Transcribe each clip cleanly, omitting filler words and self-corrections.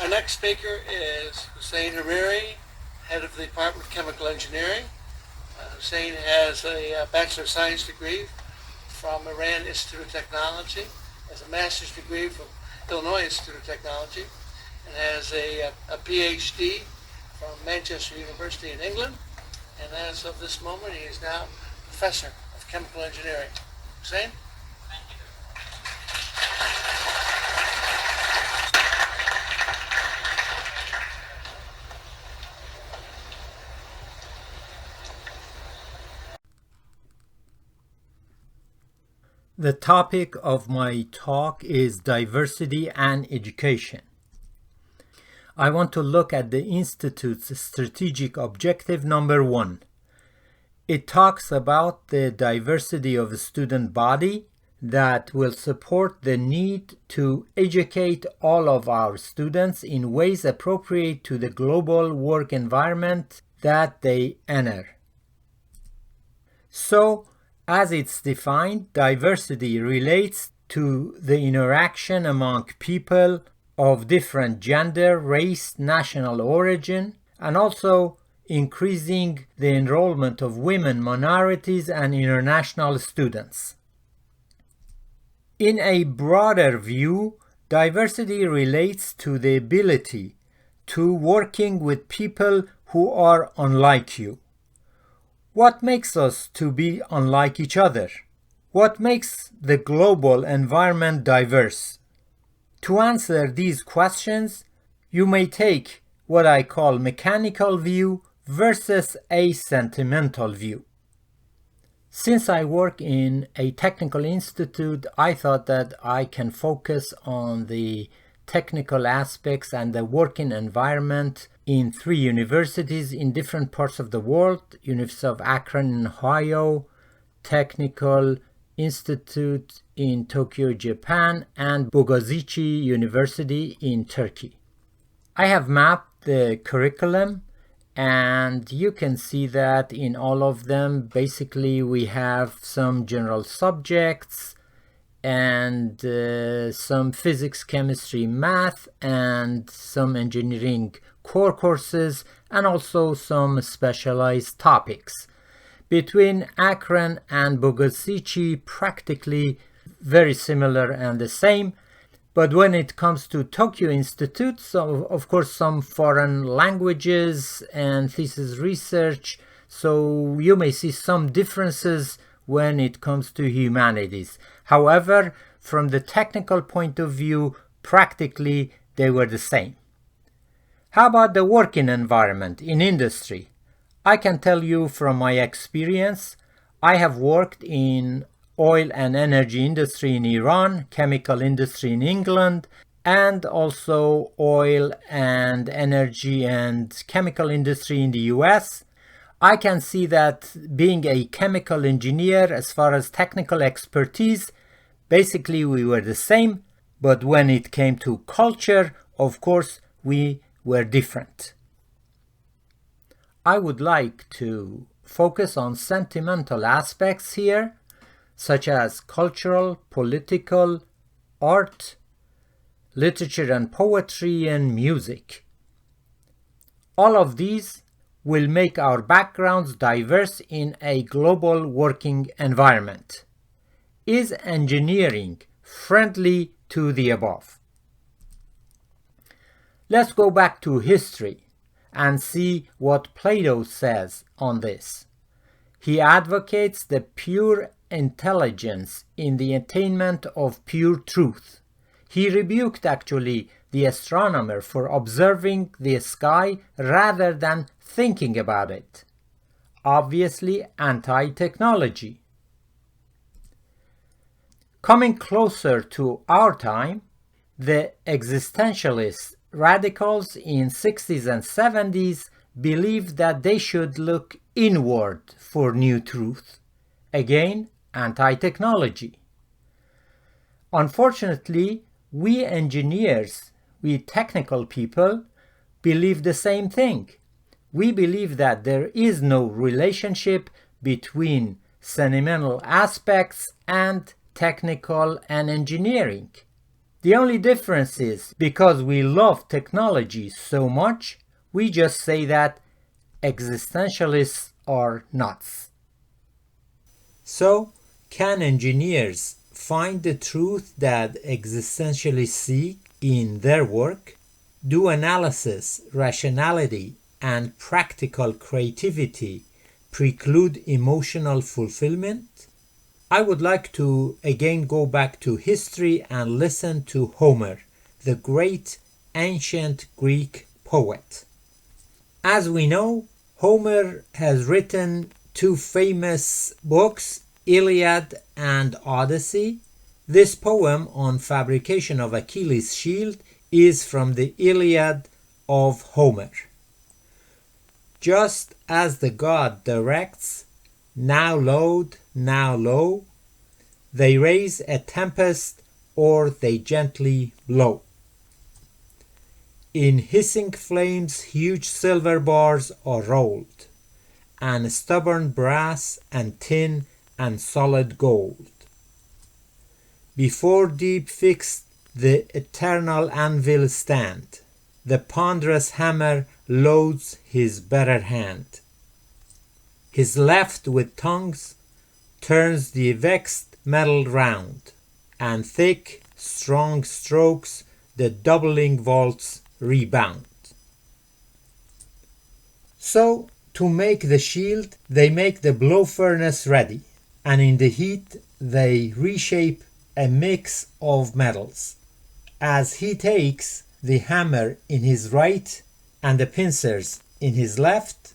Our next speaker is Hussein Hariri, head of the Department of Chemical Engineering. Hussein has a Bachelor of Science degree from Iran Institute of Technology, has a master's degree from Illinois Institute of Technology, and has a PhD from Manchester University in England. And as of this moment, he is now Professor of Chemical Engineering. Hussein? The topic of my talk is diversity and education. I want to look at the Institute's strategic objective number 1. It talks about the diversity of the student body that will support the need to educate all of our students in ways appropriate to the global work environment that they enter. So, as it's defined, diversity relates to the interaction among people of different gender, race, national origin, and also increasing the enrollment of women, minorities, and international students. In a broader view, diversity relates to the ability to working with people who are unlike you. What makes us to be unlike each other? What makes the global environment diverse? To answer these questions, you may take what I call mechanical view versus a sentimental view. Since I work in a technical institute, I thought that I can focus on the technical aspects and the working environment in 3 universities in different parts of the world: University of Akron in Ohio, Technical Institute in Tokyo, Japan, and Bogazici University in Turkey. I have mapped the curriculum, and you can see that in all of them, basically we have some general subjects and some physics, chemistry, math, and some engineering core courses, and also some specialized topics. Between Akron and Bogazici, practically very similar and the same, but when it comes to Tokyo Institute, so of course some foreign languages and thesis research, so you may see some differences when it comes to humanities. However, from the technical point of view, practically they were the same. How about the working environment in industry? I can tell you from my experience, I have worked in oil and energy industry in Iran, chemical industry in England, and also oil and energy and chemical industry in the US. I can see that being a chemical engineer, as far as technical expertise, basically we were the same, but when it came to culture, of course, we were different. I would like to focus on sentimental aspects here, such as cultural, political, art, literature and poetry, and music. All of these will make our backgrounds diverse in a global working environment. Is engineering friendly to the above? Let's go back to history and see what Plato says on this. He advocates the pure intelligence in the attainment of pure truth. He rebuked actually the astronomer for observing the sky rather than thinking about it. Obviously anti-technology. Coming closer to our time, the existentialist radicals in 60s and 70s believed that they should look inward for new truth. Again, anti-technology. Unfortunately, we engineers, we technical people, believe the same thing. We believe that there is no relationship between sentimental aspects and technical and engineering. The only difference is, because we love technology so much, we just say that existentialists are nuts. So, can engineers find the truth that existentialists seek in their work? Do analysis, rationality, and practical creativity preclude emotional fulfillment? I would like to again go back to history and listen to Homer, the great ancient Greek poet. As we know, Homer has written two famous books, Iliad and Odyssey. This poem on fabrication of Achilles' shield is from the Iliad of Homer. Just as the god directs, now load, now low, they raise a tempest or they gently blow. In hissing flames huge silver bars are rolled, and stubborn brass and tin and solid gold. Before deep fixed the eternal anvil stand, the ponderous hammer loads his better hand. His left with tongues turns the vexed metal round, and thick, strong strokes the doubling vaults rebound. So, to make the shield, they make the blow furnace ready, and in the heat they reshape a mix of metals. As he takes the hammer in his right and the pincers in his left,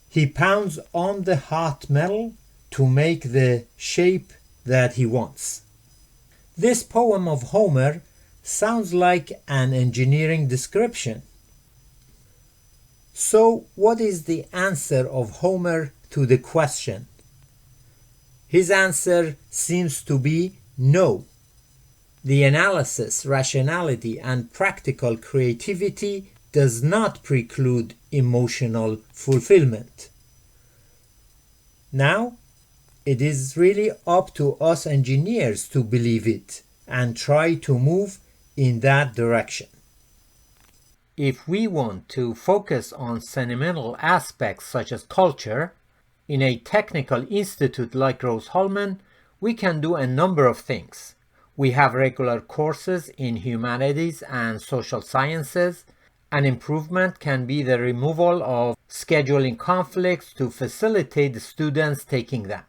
he pounds on the hot metal to make the shape that he wants. This poem of Homer sounds like an engineering description. So, what is the answer of Homer to the question? His answer seems to be no. The analysis, rationality, and practical creativity does not preclude emotional fulfillment. Now, it is really up to us engineers to believe it and try to move in that direction. If we want to focus on sentimental aspects such as culture, in a technical institute like Rose-Hulman, we can do a number of things. We have regular courses in humanities and social sciences. An improvement can be the removal of scheduling conflicts to facilitate the students taking them.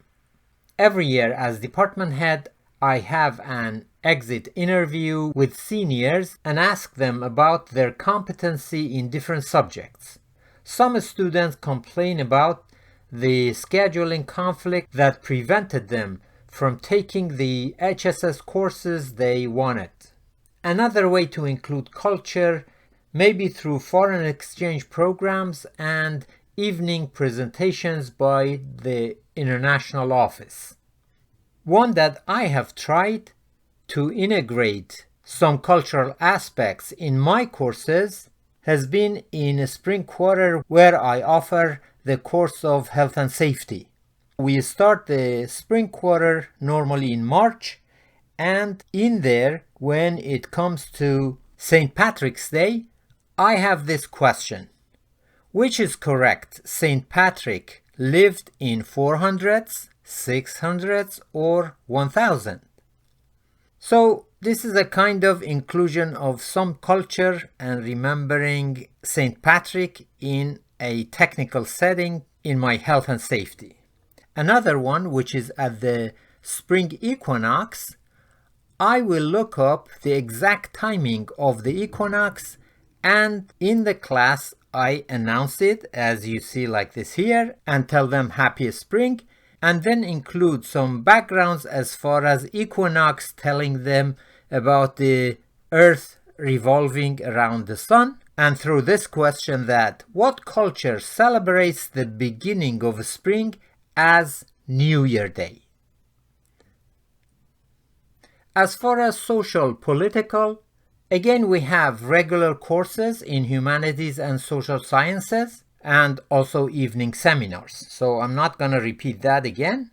Every year as department head, I have an exit interview with seniors and ask them about their competency in different subjects. Some students complain about the scheduling conflict that prevented them from taking the HSS courses they wanted. Another way to include culture may be through foreign exchange programs and evening presentations by the international office. One that I have tried to integrate some cultural aspects in my courses has been in spring quarter, where I offer the course of health and safety. We start the spring quarter normally in March, and in there, when it comes to St. Patrick's Day, I have this question. Which is correct? St. Patrick lived in 400s, 600s, or 1000? So this is a kind of inclusion of some culture and remembering St. Patrick in a technical setting in my health and safety. Another one, which is at the spring equinox, I will look up the exact timing of the equinox, and in the class I announce it, as you see like this here, and tell them happy spring, and then include some backgrounds as far as equinox, telling them about the earth revolving around the sun, and through this question that what culture celebrates the beginning of spring as New Year Day. As far as social political, again we have regular courses in humanities and social sciences and also evening seminars. So I'm not going to repeat that again.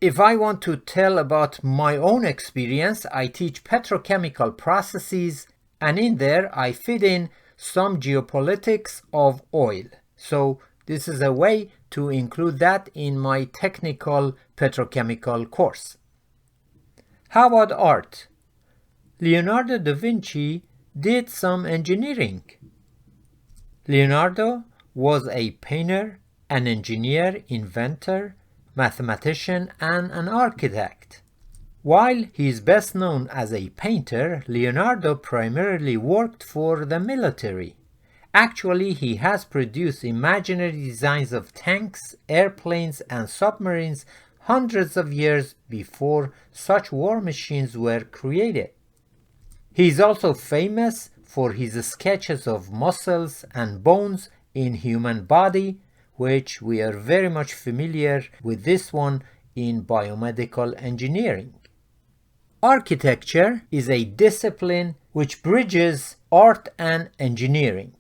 If I want to tell about my own experience, I teach petrochemical processes, and in there I fit in some geopolitics of oil. So this is a way to include that in my technical petrochemical course. How about art? Leonardo da Vinci did some engineering. Leonardo was a painter, an engineer, inventor, mathematician, and an architect. While he is best known as a painter, Leonardo primarily worked for the military. Actually, he has produced imaginary designs of tanks, airplanes, and submarines hundreds of years before such war machines were created. He is also famous for his sketches of muscles and bones in human body, which we are very much familiar with this one in biomedical engineering. Architecture is a discipline which bridges art and engineering.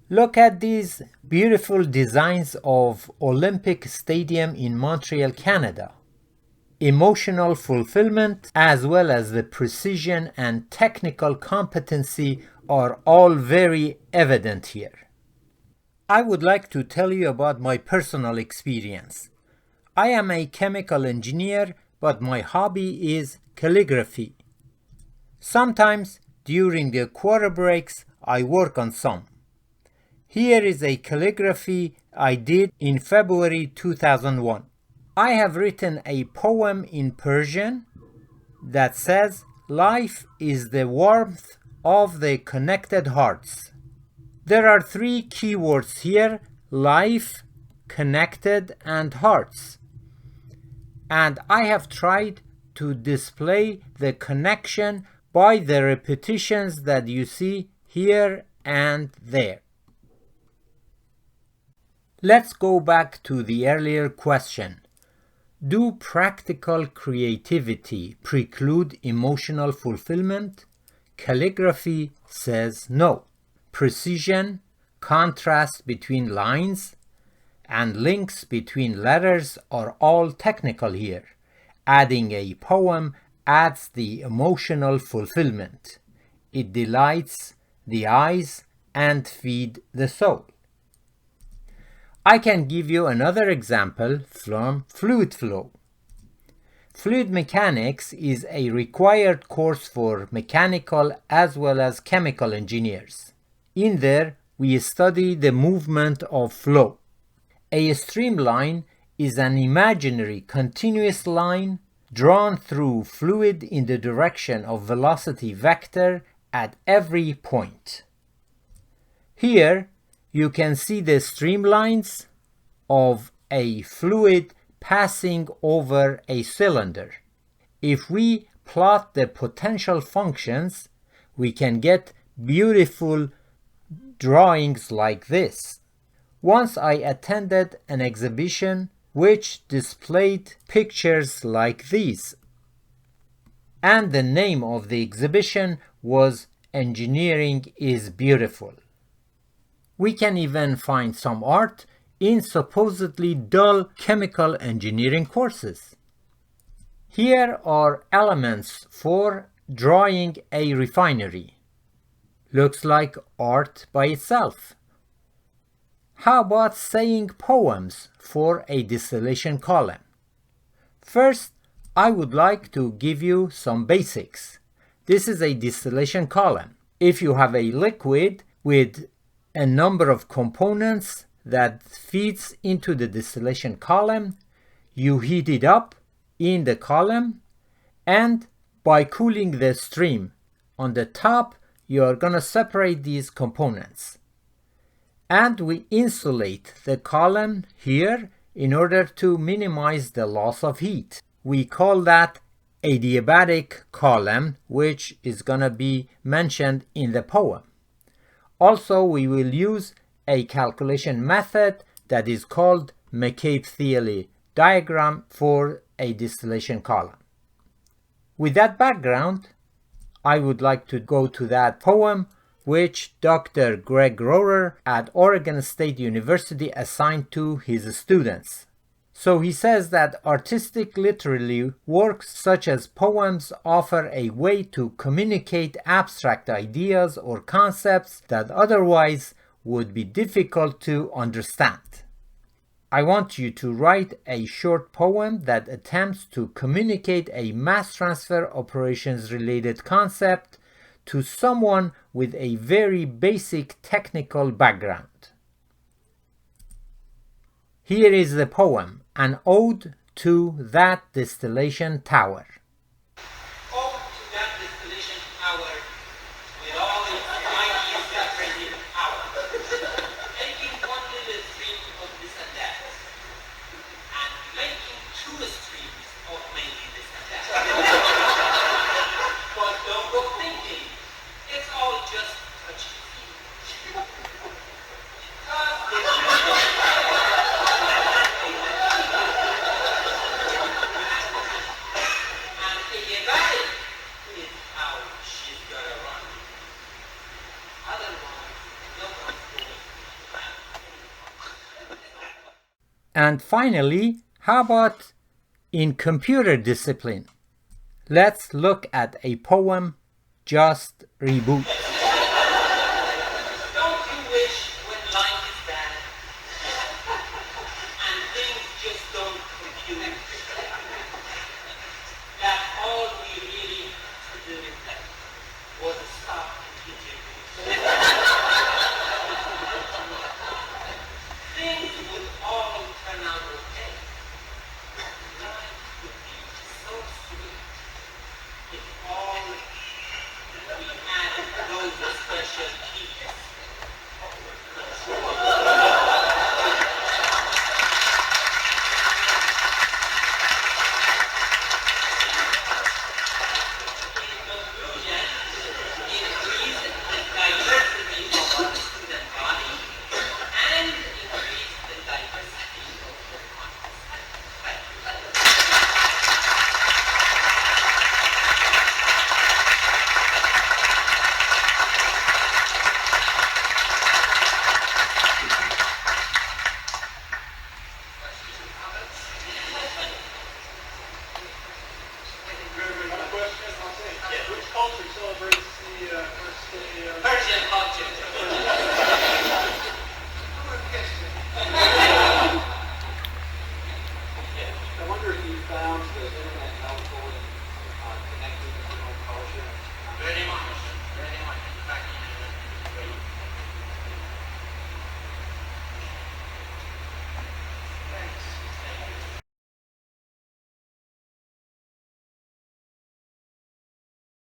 Look at these beautiful designs of Olympic Stadium in Montreal, Canada. Emotional fulfillment as well as the precision and technical competency are all very evident here. I would like to tell you about my personal experience. I am a chemical engineer, but my hobby is calligraphy. Sometimes during the quarter breaks I work on some. Here is a calligraphy I did in February 2001. I have written a poem in Persian that says, "Life is the warmth of the connected hearts." There are three keywords here: life, connected, and hearts. And I have tried to display the connection by the repetitions that you see here and there. Let's go back to the earlier question. Do practical creativity preclude emotional fulfillment? Calligraphy says no. Precision, contrast between lines, and links between letters are all technical here. Adding a poem adds the emotional fulfillment. It delights the eyes and feeds the soul. I can give you another example from fluid flow. Fluid mechanics is a required course for mechanical as well as chemical engineers. In there, we study the movement of flow. A streamline is an imaginary continuous line drawn through fluid in the direction of velocity vector at every point. Here, you can see the streamlines of a fluid passing over a cylinder. If we plot the potential functions, we can get beautiful drawings like this. Once I attended an exhibition which displayed pictures like these, and the name of the exhibition was Engineering is Beautiful. We can even find some art in supposedly dull chemical engineering courses. Here are elements for drawing a refinery. Looks like art by itself. How about saying poems for a distillation column? First, I would like to give you some basics. This is a distillation column. If you have a liquid with a number of components that feeds into the distillation column, you heat it up in the column, and by cooling the stream on the top, you are going to separate these components. And we insulate the column here in order to minimize the loss of heat. We call that adiabatic column, which is going to be mentioned in the poem. Also, we will use a calculation method that is called McCabe-Thiele diagram for a distillation column. With that background, I would like to go to that poem which Dr. Greg Rohrer at Oregon State University assigned to his students. So he says that artistic literary works such as poems offer a way to communicate abstract ideas or concepts that otherwise would be difficult to understand. I want you to write a short poem that attempts to communicate a mass transfer operations related concept to someone with a very basic technical background. Here is the poem, an ode to that distillation tower. Ode to that distillation tower with all its mighty separating power, taking one little stream of this and that, and making two streams of mainly this and that. But don't go thinking, it's all just touchy-feely. And finally, how about in computer discipline? Let's look at a poem, Just Reboot. Don't you wish when life is bad and things just don't compute that all we really had to do was stop and things would all turn out okay. Life would be so sweet if all we had those special keys. Persian culture.